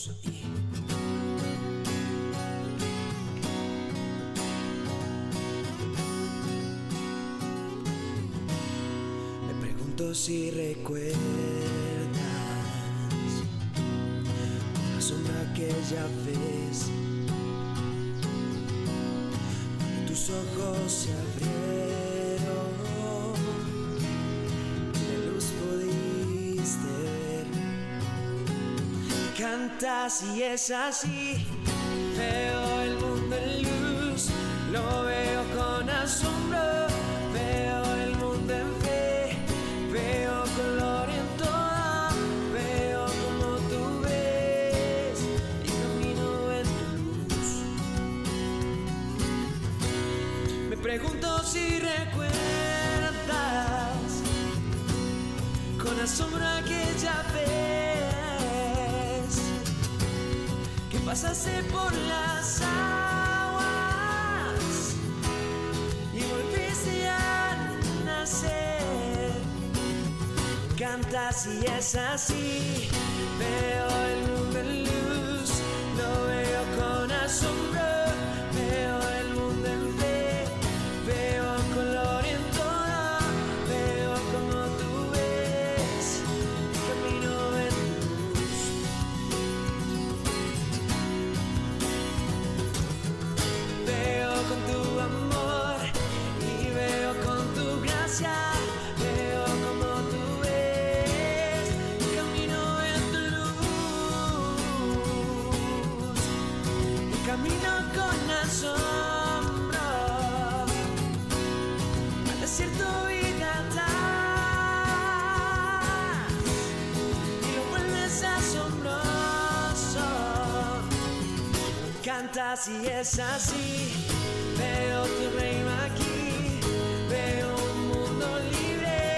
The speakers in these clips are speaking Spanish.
a ti. Me pregunto si recuerdas la sombra que ya ves cuando tus ojos se abrieron y la luz pudiste ver. Cantas y es así, veo el mundo en luz, lo veo con asombro, veo el mundo en fe, veo color en todo, veo como tú ves y camino en tu luz. Me pregunto si recuerdas con asombro aquella vez que pasaste por las aguas y volviste a nacer. Cantas y es así, veo el mundo en luz, lo veo con asombro, veo el mundo en fe, veo color en todo, veo como tú ves y camino en luz. Veo con tu amor y veo con tu gracia, veo como tú ves y camino en tu luz. Y camino con asombro al desierto y cantar y lo vuelves asombroso. Cantas y es así, veo tu reino aquí, veo un mundo libre,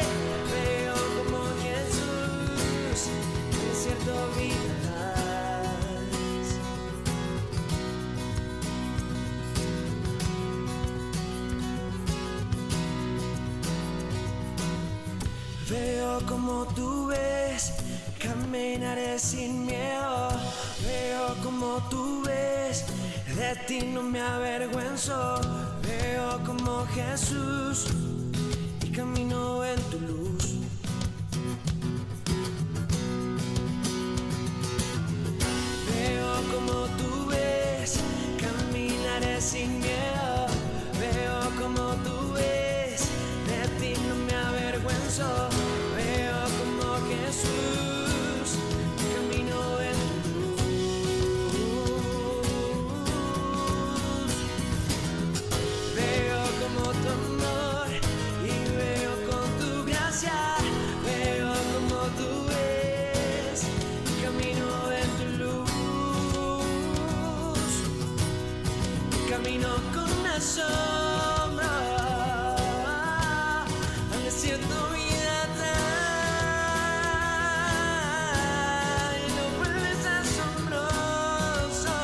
veo como Jesús en el desierto vivirás. Veo como tú ves, caminaré sin miedo. Veo como tú ves, de ti no me avergüenzo. Veo como Jesús y camino en tu luz. Veo como tú ves, caminaré sin miedo. Veo como tú ves, de ti no me avergüenzo. Veo como Jesús, camino en tu luz. Veo como tu amor y veo con tu gracia. Veo como tú ves, camino en tu luz. Camino con asombro al desierto vida trae y lo vuelves asombroso.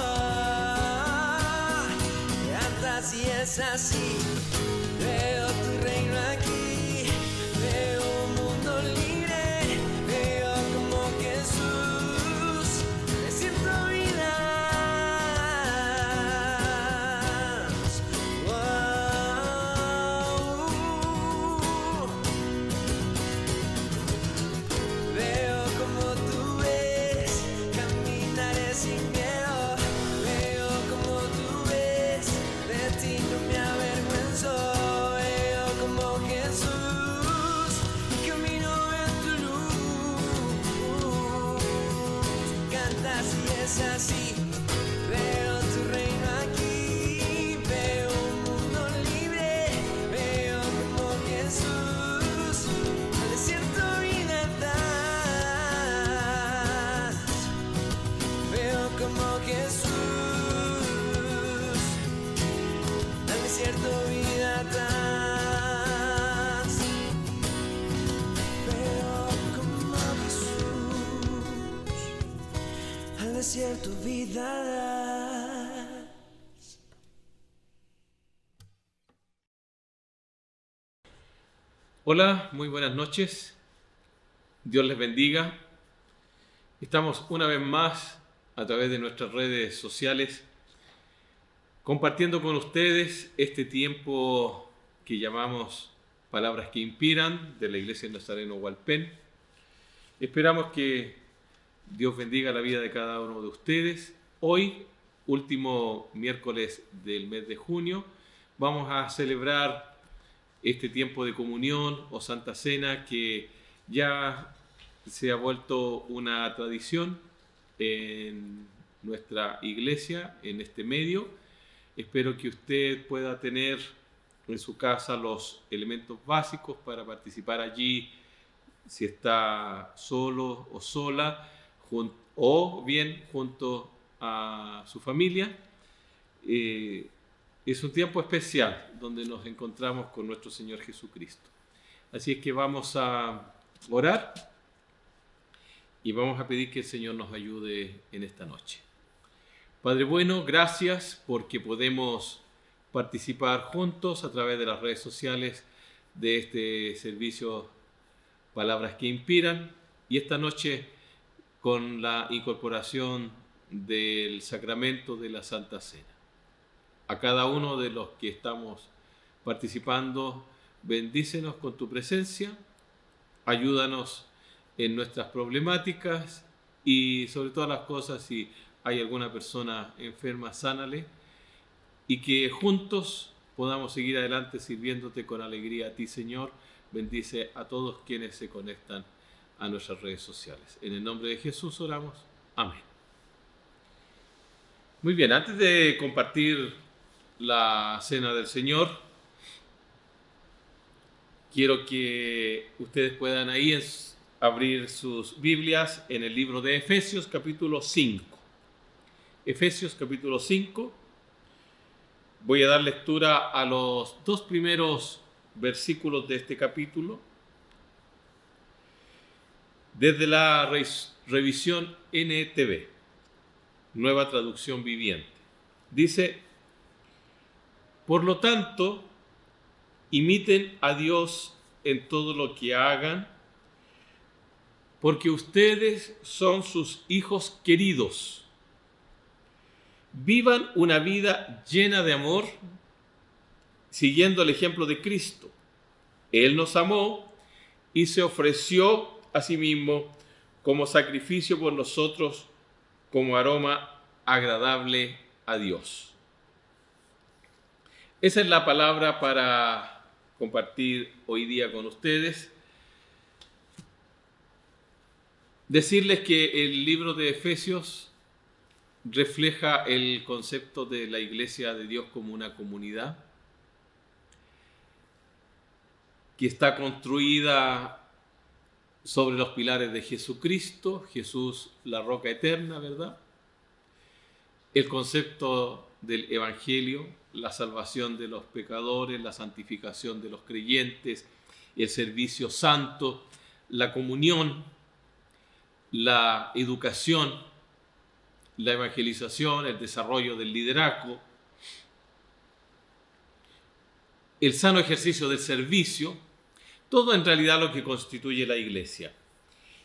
Cantas y es así, veo tu reino aquí, veo un mundo libre, veo como Jesús, me siento vida. Veo como tú ves, caminaré sin miedo. Veo como tú ves, de ti no me avergüenzo. Veo como Jesús, camino en tu luz. Cantas y es así, veo tu reino aquí, veo un mundo libre, veo como Jesús, al desierto vida das. Veo como Jesús, al desierto vida das. Veo como Jesús, al desierto vida das. Hola, muy buenas noches. Dios les bendiga. Estamos una vez más a través de nuestras redes sociales, compartiendo con ustedes este tiempo que llamamos Palabras que Inspiran de la Iglesia Nazareno Hualpén. Esperamos que Dios bendiga la vida de cada uno de ustedes. Hoy, último miércoles del mes de junio, vamos a celebrar este tiempo de comunión o Santa Cena que ya se ha vuelto una tradición en nuestra iglesia, en este medio. Espero que usted pueda tener en su casa los elementos básicos para participar allí, si está solo o sola, o bien junto a su familia. Es un tiempo especial donde nos encontramos con nuestro Señor Jesucristo. Así es que vamos a orar y vamos a pedir que el Señor nos ayude en esta noche. Padre bueno, gracias porque podemos participar juntos a través de las redes sociales de este servicio Palabras que Inspiran, y esta noche con la incorporación del sacramento de la Santa Cena. A cada uno de los que estamos participando, bendícenos con tu presencia, ayúdanos en nuestras problemáticas y sobre todas las cosas, si hay alguna persona enferma, sánale, y que juntos podamos seguir adelante sirviéndote con alegría a ti, Señor. Bendice a todos quienes se conectan a nuestras redes sociales. En el nombre de Jesús oramos. Amén. Muy bien, antes de compartir la Cena del Señor, quiero que ustedes puedan ahí abrir sus Biblias en el libro de Efesios, capítulo 5. Efesios, capítulo 5. Voy a dar lectura a los dos primeros versículos de este capítulo, desde la revisión NTV, Nueva Traducción Viviente. Dice: por lo tanto, imiten a Dios en todo lo que hagan, porque ustedes son sus hijos queridos. Vivan una vida llena de amor, siguiendo el ejemplo de Cristo. Él nos amó y se ofreció a sí mismo como sacrificio por nosotros, como aroma agradable a Dios. Esa es la palabra para compartir hoy día con ustedes. Decirles que el libro de Efesios refleja el concepto de la Iglesia de Dios como una comunidad que está construida sobre los pilares de Jesucristo, Jesús la roca eterna, ¿verdad? El concepto del Evangelio, la salvación de los pecadores, la santificación de los creyentes, el servicio santo, la comunión, la educación, la evangelización, el desarrollo del liderazgo, el sano ejercicio del servicio, todo en realidad lo que constituye la iglesia.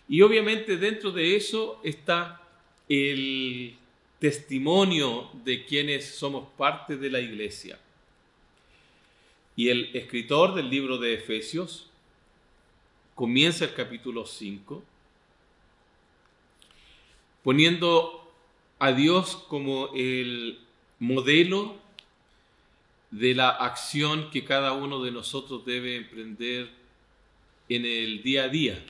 Y obviamente dentro de eso está el testimonio de quienes somos parte de la iglesia. Y el escritor del libro de Efesios comienza el capítulo 5 poniendo a Dios como el modelo de la acción que cada uno de nosotros debe emprender en el día a día,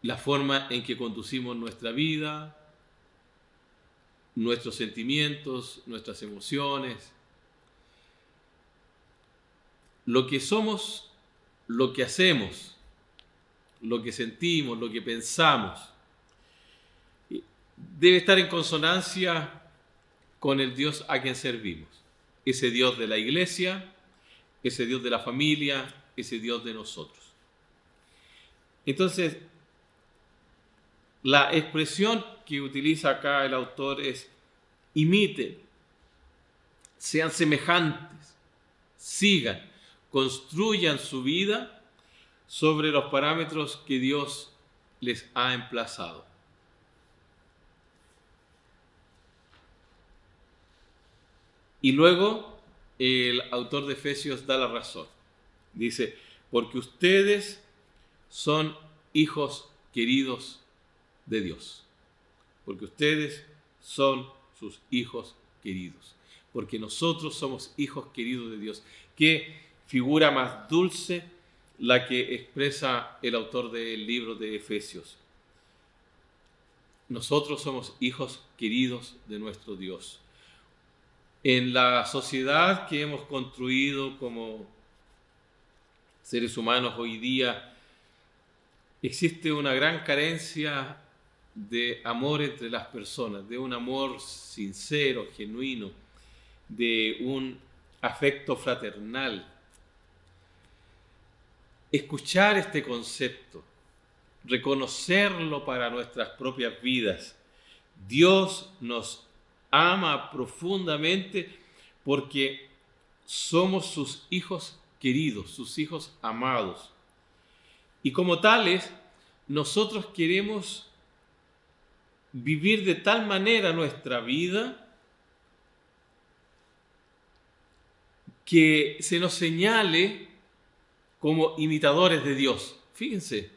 la forma en que conducimos nuestra vida, nuestros sentimientos, nuestras emociones, lo que somos, lo que hacemos, lo que sentimos, lo que pensamos, debe estar en consonancia con el Dios a quien servimos, ese Dios de la iglesia, ese Dios de la familia, ese Dios de nosotros. Entonces, la expresión que utiliza acá el autor es: imiten, sean semejantes, sigan, construyan su vida sobre los parámetros que Dios les ha emplazado. Y luego el autor de Efesios da la razón. Dice, porque ustedes son hijos queridos de Dios. Porque ustedes son sus hijos queridos. Porque nosotros somos hijos queridos de Dios. Qué figura más dulce la que expresa el autor del libro de Efesios. Nosotros somos hijos queridos de nuestro Dios. En la sociedad que hemos construido como seres humanos hoy día, existe una gran carencia de amor entre las personas, de un amor sincero, genuino, de un afecto fraternal. Escuchar este concepto, reconocerlo para nuestras propias vidas. Dios nos ama profundamente porque somos sus hijos queridos, sus hijos amados. Y como tales, nosotros queremos vivir de tal manera nuestra vida que se nos señale como imitadores de Dios. Fíjense,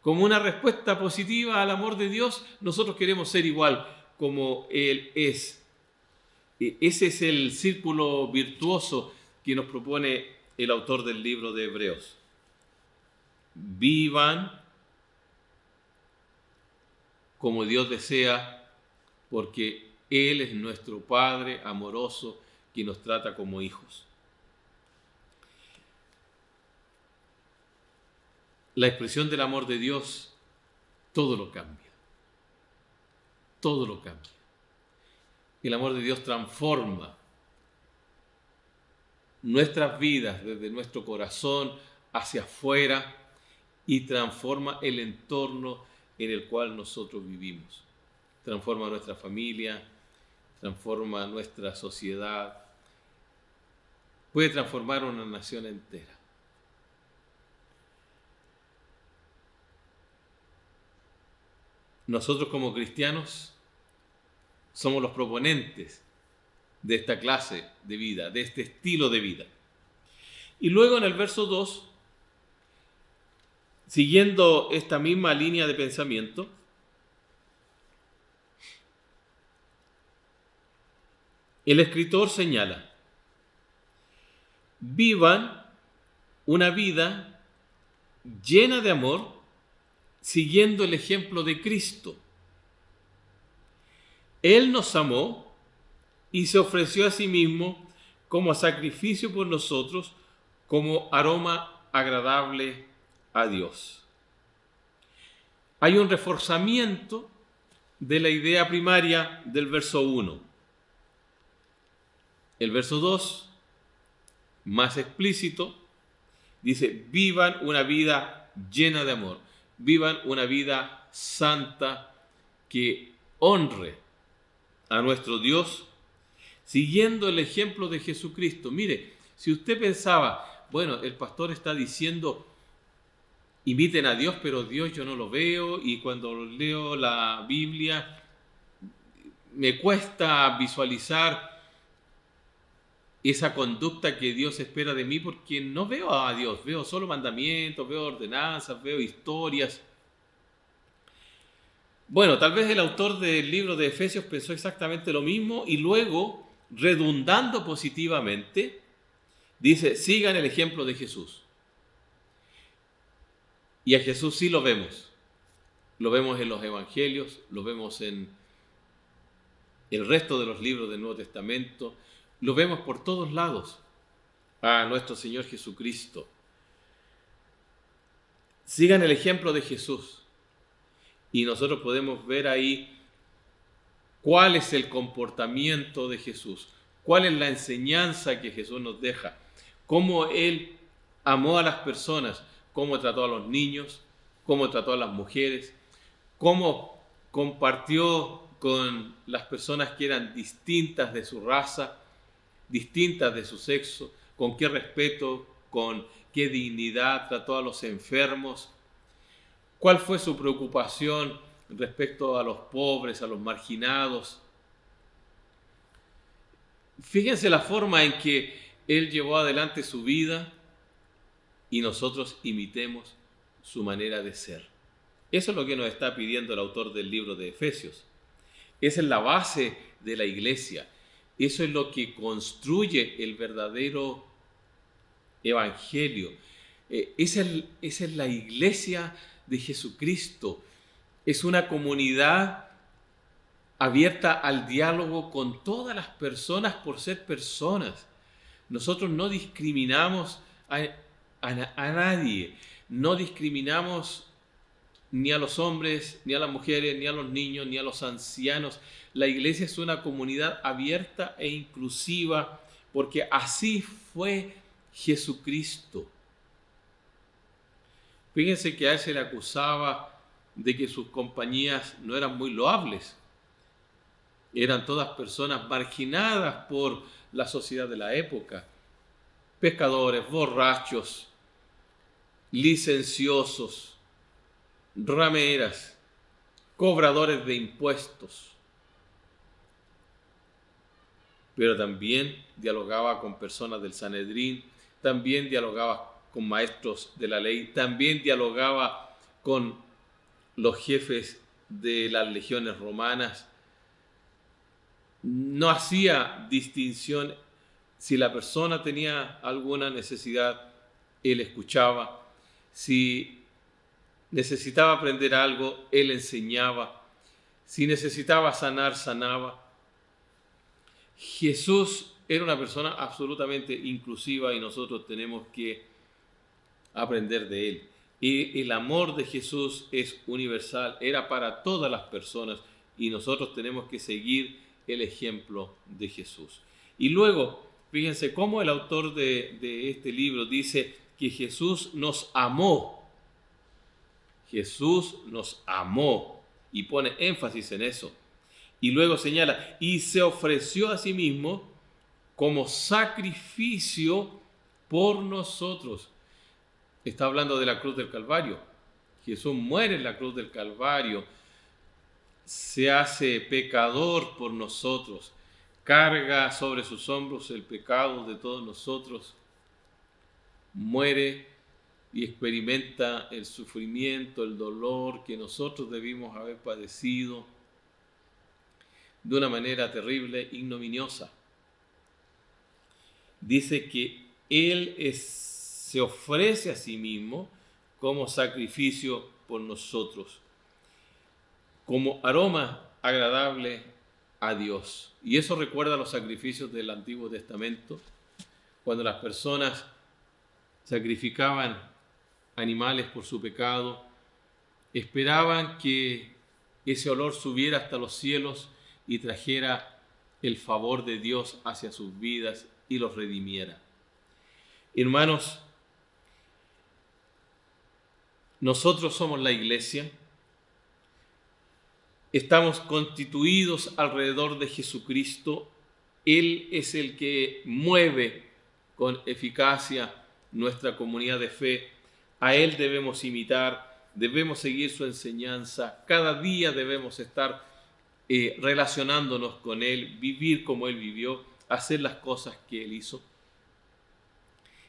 como una respuesta positiva al amor de Dios, nosotros queremos ser igual como Él es. Ese es el círculo virtuoso que nos propone el autor del libro de Hebreos. Vivan como Dios desea, porque Él es nuestro Padre amoroso que nos trata como hijos. La expresión del amor de Dios, todo lo cambia. Todo lo cambia. El amor de Dios transforma nuestras vidas desde nuestro corazón hacia afuera y transforma el entorno en el cual nosotros vivimos. Transforma nuestra familia, transforma nuestra sociedad, puede transformar una nación entera. Nosotros como cristianos somos los proponentes de esta clase de vida, de este estilo de vida. Y luego en el verso 2, siguiendo esta misma línea de pensamiento, el escritor señala: vivan una vida llena de amor, siguiendo el ejemplo de Cristo. Él nos amó y se ofreció a sí mismo como sacrificio por nosotros, como aroma agradable a Dios. Hay un reforzamiento de la idea primaria del verso 1. El verso 2, más explícito, dice: vivan una vida llena de amor, vivan una vida santa que honre a nuestro Dios, siguiendo el ejemplo de Jesucristo. Mire, si usted pensaba, bueno, el pastor está diciendo imiten a Dios, pero Dios yo no lo veo, y cuando leo la Biblia me cuesta visualizar esa conducta que Dios espera de mí, porque no veo a Dios, veo solo mandamientos, veo ordenanzas, veo historias. Bueno, tal vez el autor del libro de Efesios pensó exactamente lo mismo y luego, redundando positivamente, dice: sigan el ejemplo de Jesús. Y a Jesús sí lo vemos en los evangelios, lo vemos en el resto de los libros del Nuevo Testamento, lo vemos por todos lados, a nuestro Señor Jesucristo. Sigan el ejemplo de Jesús. Y nosotros podemos ver ahí cuál es el comportamiento de Jesús, cuál es la enseñanza que Jesús nos deja, cómo Él amó a las personas, cómo trató a los niños, cómo trató a las mujeres, cómo compartió con las personas que eran distintas de su raza, distintas de su sexo, con qué respeto, con qué dignidad trató a los enfermos. ¿Cuál fue su preocupación respecto a los pobres, a los marginados? Fíjense la forma en que Él llevó adelante su vida y nosotros imitemos su manera de ser. Eso es lo que nos está pidiendo el autor del libro de Efesios. Esa es la base de la iglesia. Eso es lo que construye el verdadero evangelio. Esa es la iglesia de Jesucristo. Es una comunidad abierta al diálogo con todas las personas por ser personas. Nosotros no discriminamos a nadie, no discriminamos ni a los hombres, ni a las mujeres, ni a los niños, ni a los ancianos. La iglesia es una comunidad abierta e inclusiva porque así fue Jesucristo. Fíjense que a él se le acusaba de que sus compañías no eran muy loables. Eran todas personas marginadas por la sociedad de la época. Pescadores, borrachos, licenciosos, rameras, cobradores de impuestos. Pero también dialogaba con personas del Sanedrín, también dialogaba con maestros de la ley, también dialogaba con los jefes de las legiones romanas. No hacía distinción. Si la persona tenía alguna necesidad, él escuchaba. Si necesitaba aprender algo, él enseñaba. Si necesitaba sanar, sanaba. Jesús era una persona absolutamente inclusiva y nosotros tenemos que aprender de él. Y el amor de Jesús es universal, era para todas las personas y nosotros tenemos que seguir el ejemplo de Jesús. Y luego, fíjense cómo el autor de este libro dice que Jesús nos amó. Jesús nos amó y pone énfasis en eso. Y luego señala, y se ofreció a sí mismo como sacrificio por nosotros. Está hablando de la cruz del Calvario. Jesús muere en la cruz del Calvario, se hace pecador por nosotros, carga sobre sus hombros el pecado de todos nosotros, muere y experimenta el sufrimiento, el dolor que nosotros debimos haber padecido de una manera terrible, ignominiosa. Dice que Él se ofrece a sí mismo como sacrificio por nosotros, como aroma agradable a Dios. Y eso recuerda los sacrificios del Antiguo Testamento, cuando las personas sacrificaban animales por su pecado, esperaban que ese olor subiera hasta los cielos y trajera el favor de Dios hacia sus vidas y los redimiera. Hermanos, nosotros somos la iglesia, estamos constituidos alrededor de Jesucristo, Él es el que mueve con eficacia nuestra comunidad de fe, a Él debemos imitar, debemos seguir su enseñanza, cada día debemos estar relacionándonos con Él, vivir como Él vivió, hacer las cosas que Él hizo,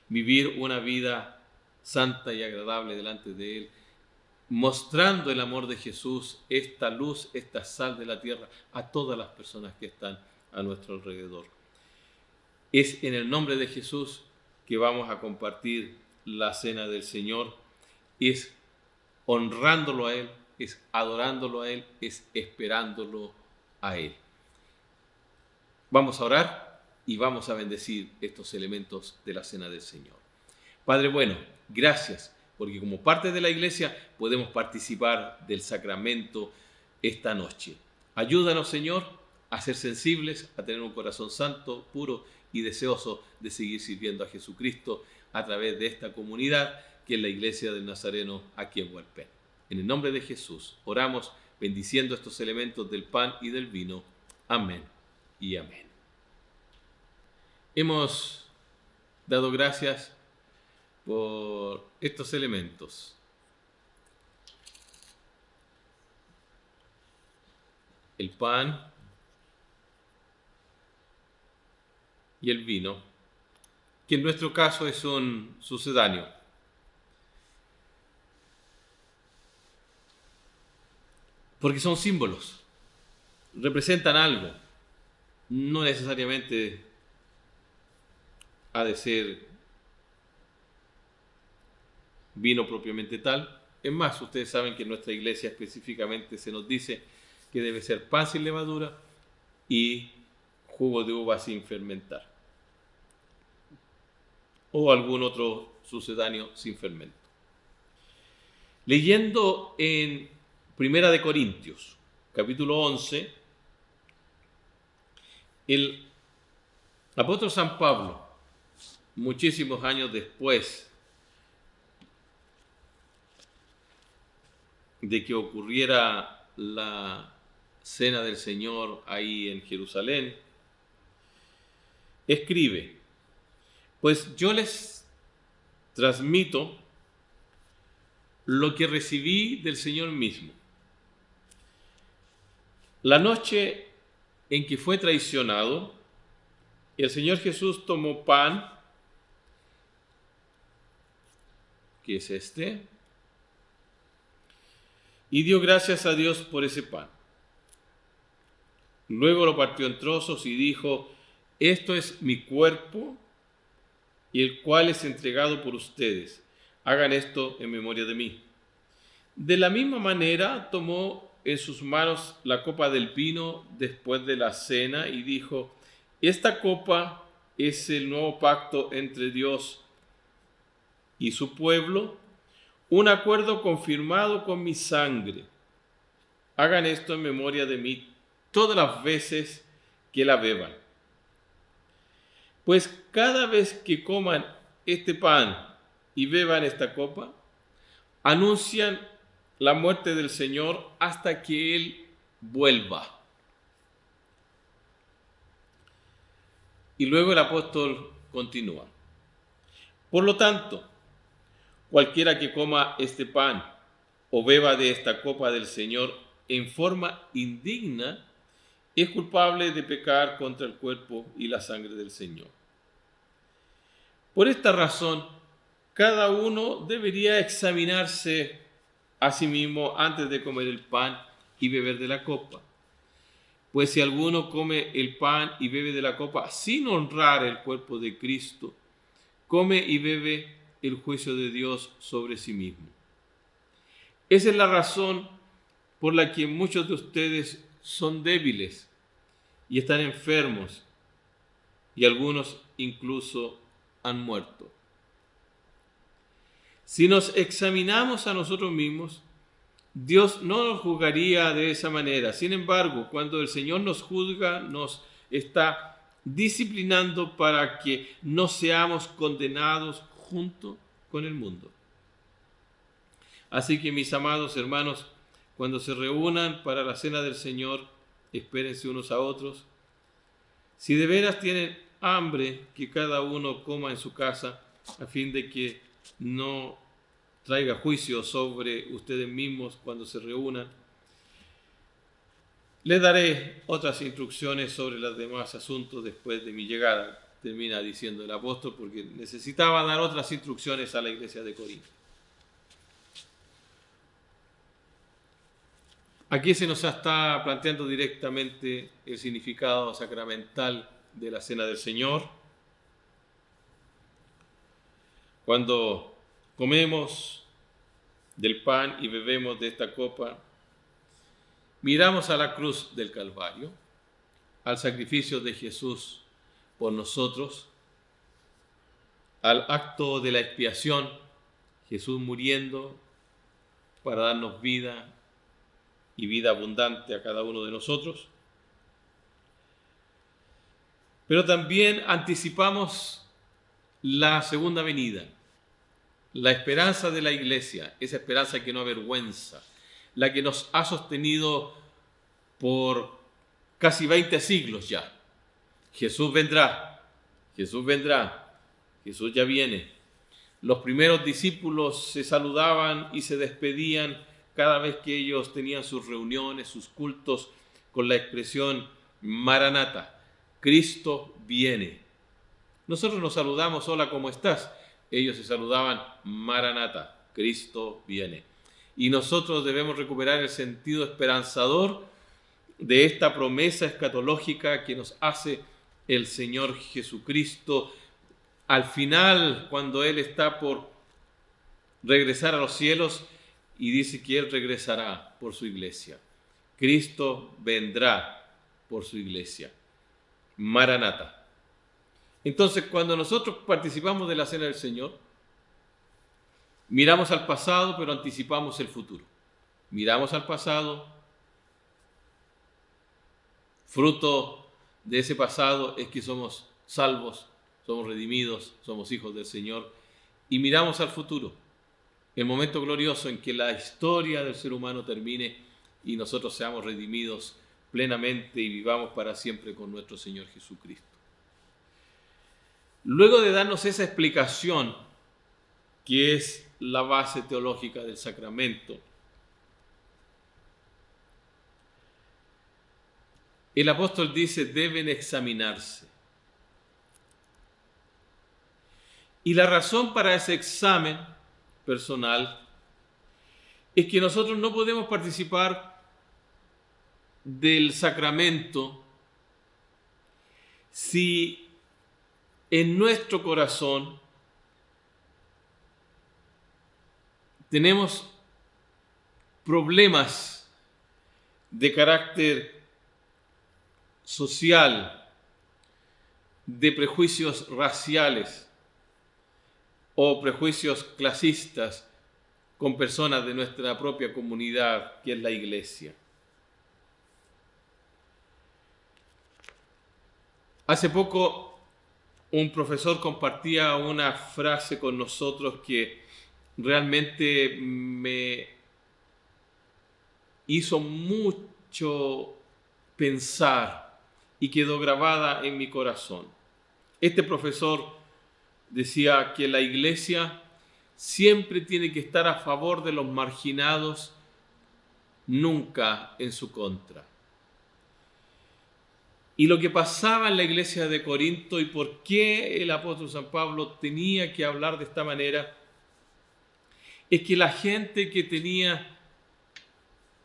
vivir una vida santa y agradable delante de Él, mostrando el amor de Jesús, esta luz, esta sal de la tierra, a todas las personas que están a nuestro alrededor. Es en el nombre de Jesús que vamos a compartir la cena del Señor, es honrándolo a Él, es adorándolo a Él, es esperándolo a Él. Vamos a orar y vamos a bendecir estos elementos de la cena del Señor. Padre bueno, gracias, porque como parte de la iglesia podemos participar del sacramento esta noche. Ayúdanos, Señor, a ser sensibles, a tener un corazón santo, puro y deseoso de seguir sirviendo a Jesucristo a través de esta comunidad que es la Iglesia del Nazareno aquí en Hualpén. En el nombre de Jesús oramos bendiciendo estos elementos del pan y del vino. Amén y amén. Hemos dado gracias por estos elementos. El pan, y el vino, que en nuestro caso es un sucedáneo. Porque son símbolos, representan algo, no necesariamente ha de ser vino propiamente tal. Es más, ustedes saben que en nuestra iglesia específicamente se nos dice que debe ser pan sin levadura y jugo de uva sin fermentar, o algún otro sucedáneo sin fermento. Leyendo en Primera de Corintios, capítulo 11, el apóstol San Pablo, muchísimos años después de que ocurriera la Cena del Señor ahí en Jerusalén, escribe: pues yo les transmito lo que recibí del Señor mismo. La noche en que fue traicionado, el Señor Jesús tomó pan, que es este, y dio gracias a Dios por ese pan. Luego lo partió en trozos y dijo: esto es mi cuerpo, y el cual es entregado por ustedes. Hagan esto en memoria de mí. De la misma manera tomó en sus manos la copa del vino después de la cena y dijo: esta copa es el nuevo pacto entre Dios y su pueblo, un acuerdo confirmado con mi sangre. Hagan esto en memoria de mí todas las veces que la beban. Pues cada vez que coman este pan y beban esta copa, anuncian la muerte del Señor hasta que Él vuelva. Y luego el apóstol continúa: por lo tanto, cualquiera que coma este pan o beba de esta copa del Señor en forma indigna es culpable de pecar contra el cuerpo y la sangre del Señor. Por esta razón, cada uno debería examinarse a sí mismo antes de comer el pan y beber de la copa. Pues si alguno come el pan y bebe de la copa sin honrar el cuerpo de Cristo, come y bebe el juicio de Dios sobre sí mismo. Esa es la razón por la que muchos de ustedes son débiles y están enfermos, y algunos incluso han muerto. Si nos examinamos a nosotros mismos, Dios no nos juzgaría de esa manera. Sin embargo, cuando el Señor nos juzga, nos está disciplinando para que no seamos condenados junto con el mundo. Así que, mis amados hermanos, cuando se reúnan para la cena del Señor, espérense unos a otros. Si de veras tienen hambre, que cada uno coma en su casa, a fin de que no traiga juicio sobre ustedes mismos cuando se reúnan. Les daré otras instrucciones sobre los demás asuntos después de mi llegada, termina diciendo el apóstol, porque necesitaba dar otras instrucciones a la iglesia de Corinto. Aquí se nos está planteando directamente el significado sacramental de la Cena del Señor. Cuando comemos del pan y bebemos de esta copa, miramos a la cruz del Calvario, al sacrificio de Jesús por nosotros, al acto de la expiación, Jesús muriendo para darnos vida y vida abundante a cada uno de nosotros. Pero también anticipamos la segunda venida, la esperanza de la iglesia, esa esperanza que no avergüenza, la que nos ha sostenido por casi 20 siglos ya. Jesús vendrá, Jesús vendrá, Jesús ya viene. Los primeros discípulos se saludaban y se despedían cada vez que ellos tenían sus reuniones, sus cultos, con la expresión Maranata, Cristo viene. Nosotros nos saludamos, hola, ¿cómo estás? Ellos se saludaban, Maranata, Cristo viene. Y nosotros debemos recuperar el sentido esperanzador de esta promesa escatológica que nos hace el Señor Jesucristo al final, cuando Él está por regresar a los cielos y dice que Él regresará por su iglesia. Cristo vendrá por su iglesia. Maranata. Entonces, cuando nosotros participamos de la cena del Señor, miramos al pasado, pero anticipamos el futuro. Miramos al pasado. Fruto de ese pasado es que somos salvos, somos redimidos, somos hijos del Señor. Y miramos al futuro, el momento glorioso en que la historia del ser humano termine y nosotros seamos redimidos plenamente y vivamos para siempre con nuestro Señor Jesucristo. Luego de darnos esa explicación, que es la base teológica del sacramento, el apóstol dice, deben examinarse. Y la razón para ese examen personal es que nosotros no podemos participar del sacramento si en nuestro corazón tenemos problemas de carácter social, de prejuicios raciales o prejuicios clasistas con personas de nuestra propia comunidad, que es la iglesia. Hace poco un profesor compartía una frase con nosotros que realmente me hizo mucho pensar y quedó grabada en mi corazón. Este profesor decía que la iglesia siempre tiene que estar a favor de los marginados, nunca en su contra. Y lo que pasaba en la iglesia de Corinto y por qué el apóstol San Pablo tenía que hablar de esta manera, es que la gente que tenía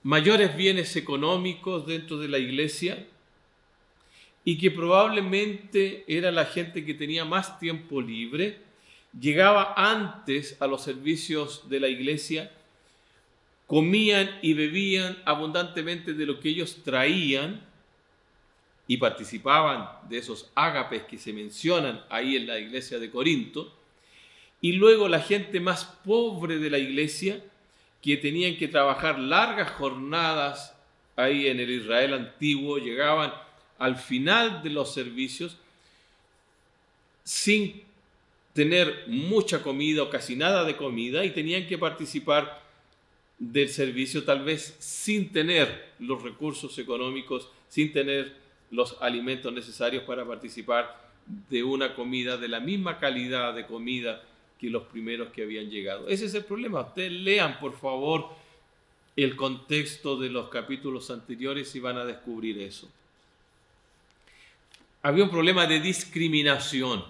mayores bienes económicos dentro de la iglesia y que probablemente era la gente que tenía más tiempo libre, llegaba antes a los servicios de la iglesia, comían y bebían abundantemente de lo que ellos traían y participaban de esos ágapes que se mencionan ahí en la iglesia de Corinto, y luego la gente más pobre de la iglesia, que tenían que trabajar largas jornadas ahí en el Israel antiguo, llegaban al final de los servicios sin tener mucha comida o casi nada de comida y tenían que participar del servicio tal vez sin tener los recursos económicos, sin tener los alimentos necesarios para participar de una comida de la misma calidad de comida que los primeros que habían llegado. Ese es el problema. Ustedes lean, por favor, el contexto de los capítulos anteriores y van a descubrir eso. Había un problema de discriminación.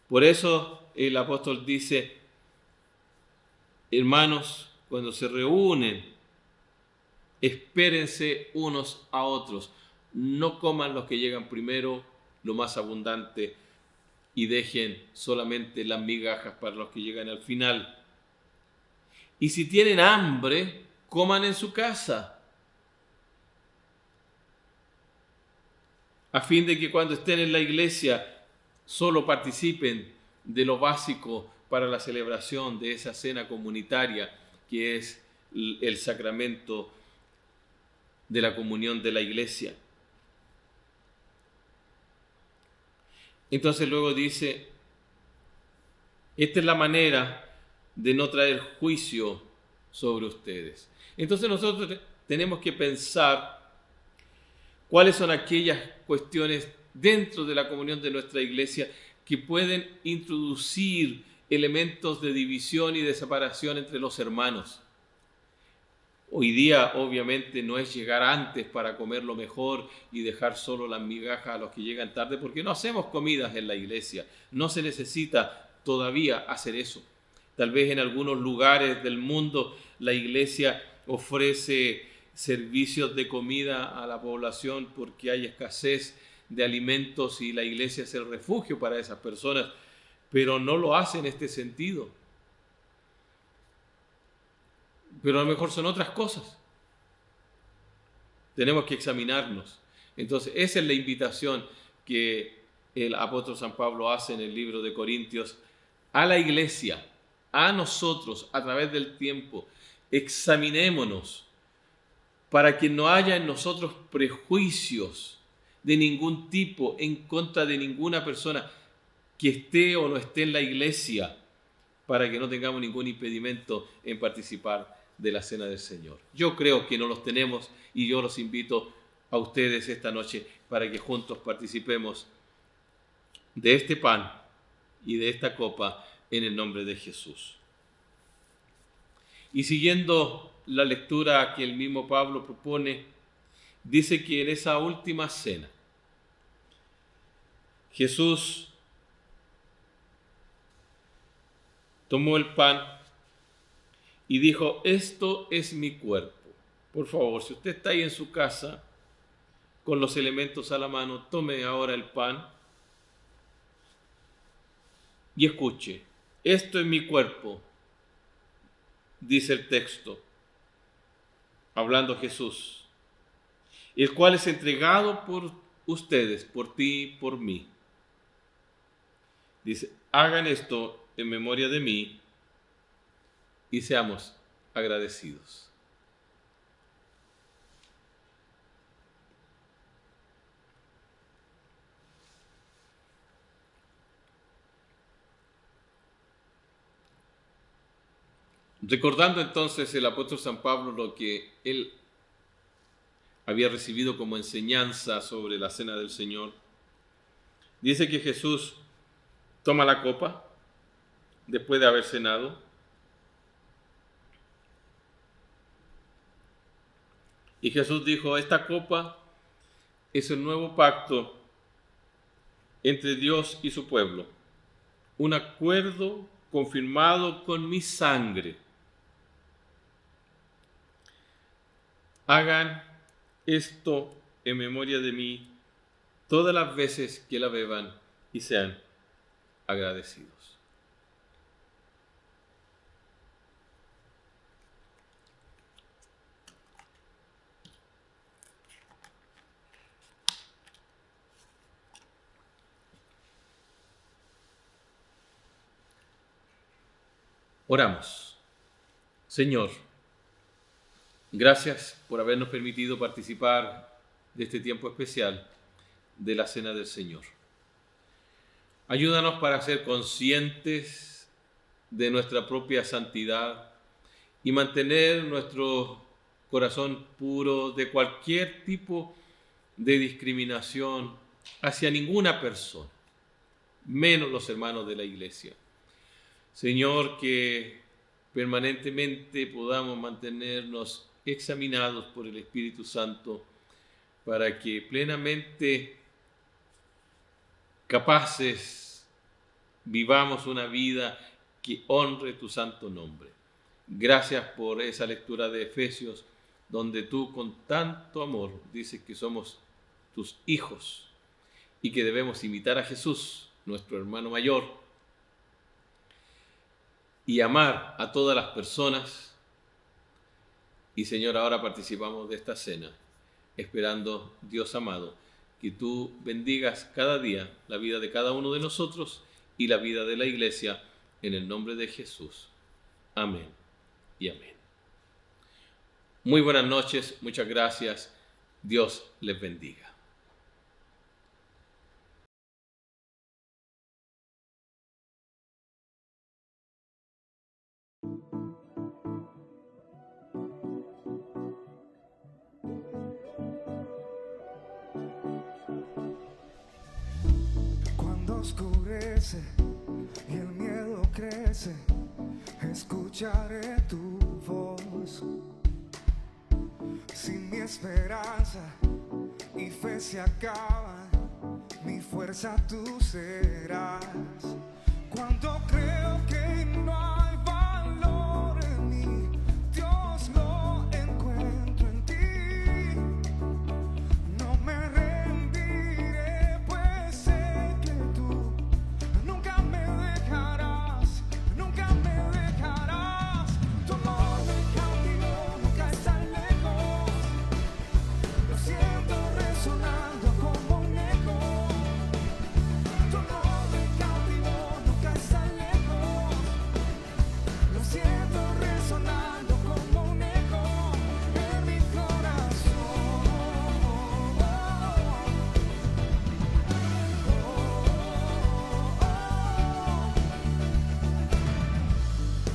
Por eso el apóstol dice, hermanos, cuando se reúnen, espérense unos a otros. No coman los que llegan primero, lo más abundante, y dejen solamente las migajas para los que llegan al final. Y si tienen hambre, coman en su casa, a fin de que cuando estén en la iglesia solo participen de lo básico para la celebración de esa cena comunitaria que es el sacramento de la comunión de la iglesia. Entonces luego dice, esta es la manera de no traer juicio sobre ustedes. Entonces nosotros tenemos que pensar cuáles son aquellas cuestiones dentro de la comunión de nuestra iglesia que pueden introducir elementos de división y de separación entre los hermanos. Hoy día obviamente no es llegar antes para comer lo mejor y dejar solo las migajas a los que llegan tarde, porque no hacemos comidas en la iglesia. No se necesita todavía hacer eso. Tal vez en algunos lugares del mundo la iglesia ofrece servicios de comida a la población porque hay escasez de alimentos y la iglesia es el refugio para esas personas, pero no lo hace en este sentido. Pero a lo mejor son otras cosas. Tenemos que examinarnos. Entonces, esa es la invitación que el apóstol San Pablo hace en el libro de Corintios a la iglesia, a nosotros, a través del tiempo. Examinémonos para que no haya en nosotros prejuicios de ningún tipo en contra de ninguna persona que esté o no esté en la iglesia, para que no tengamos ningún impedimento en participar de la cena del Señor. Yo creo que no los tenemos y yo los invito a ustedes esta noche para que juntos participemos de este pan y de esta copa en el nombre de Jesús. Y siguiendo la lectura que el mismo Pablo propone, dice que en esa última cena Jesús tomó el pan y dijo: esto es mi cuerpo. Por favor, si usted está ahí en su casa con los elementos a la mano, tome ahora el pan y escuche. Esto es mi cuerpo, dice el texto, hablando Jesús, el cual es entregado por ustedes, por ti y por mí. Dice: hagan esto en memoria de mí y seamos agradecidos. Recordando entonces el apóstol San Pablo lo que él había recibido como enseñanza sobre la cena del Señor, dice que Jesús toma la copa después de haber cenado y Jesús dijo: esta copa es el nuevo pacto entre Dios y su pueblo, un acuerdo confirmado con mi sangre. Hagan esto en memoria de mí todas las veces que la beban y sean agradecidos. Oramos. Señor, gracias por habernos permitido participar de este tiempo especial de la Cena del Señor. Ayúdanos para ser conscientes de nuestra propia santidad y mantener nuestro corazón puro de cualquier tipo de discriminación hacia ninguna persona, menos los hermanos de la iglesia. Señor, que permanentemente podamos mantenernos examinados por el Espíritu Santo para que plenamente capaces vivamos una vida que honre tu santo nombre. Gracias por esa lectura de Efesios, donde tú con tanto amor dices que somos tus hijos y que debemos imitar a Jesús, nuestro hermano mayor, y amar a todas las personas. Y Señor, ahora participamos de esta cena, esperando, Dios amado, que tú bendigas cada día la vida de cada uno de nosotros y la vida de la iglesia, en el nombre de Jesús. Amén y amén. Muy buenas noches, muchas gracias. Dios les bendiga. Cuando oscurece y el miedo crece, escucharé tu voz. Si mi esperanza y fe se acaban, mi fuerza tú serás. Cuando creo que no hay valor en mí, Dios lo encuentro en ti. No me rendiré, pues sé que tú nunca me dejarás, nunca me dejarás. Tu amor me cautivó, nunca está lejos. Lo siento resonando como un eco. Tu amor me cautivó, nunca está lejos. Lo siento resonando como un eco en mi corazón.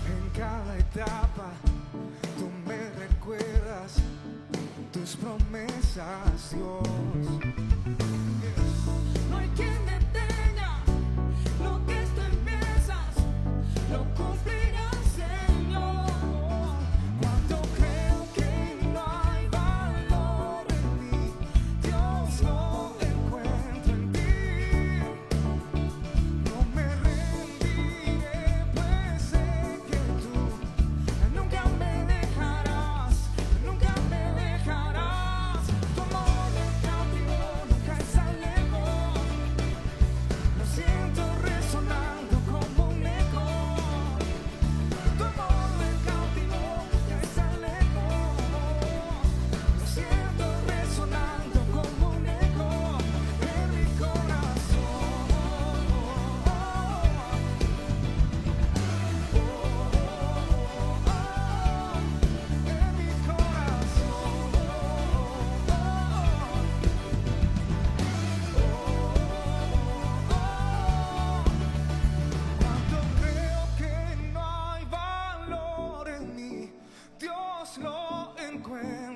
En cada etapa tú me recuerdas tus promesas, Dios. No hay quien detenga lo que tú empiezas, lo cumplirás, Señor. Cuando creo que no hay valor en mí, Dios lo encuentro en ti. No me rendiré, pues sé que tú nunca me dejarás, nunca me dejarás. Tu amor me cautivó, nunca está lejos. Lo siento resonando como un eco. Tu amor me cautivó, nunca está lejos. Lo siento resonando como un eco en mi corazón. En mi corazón. Cuando creo que no hay valor en mí, Dios lo encuentra.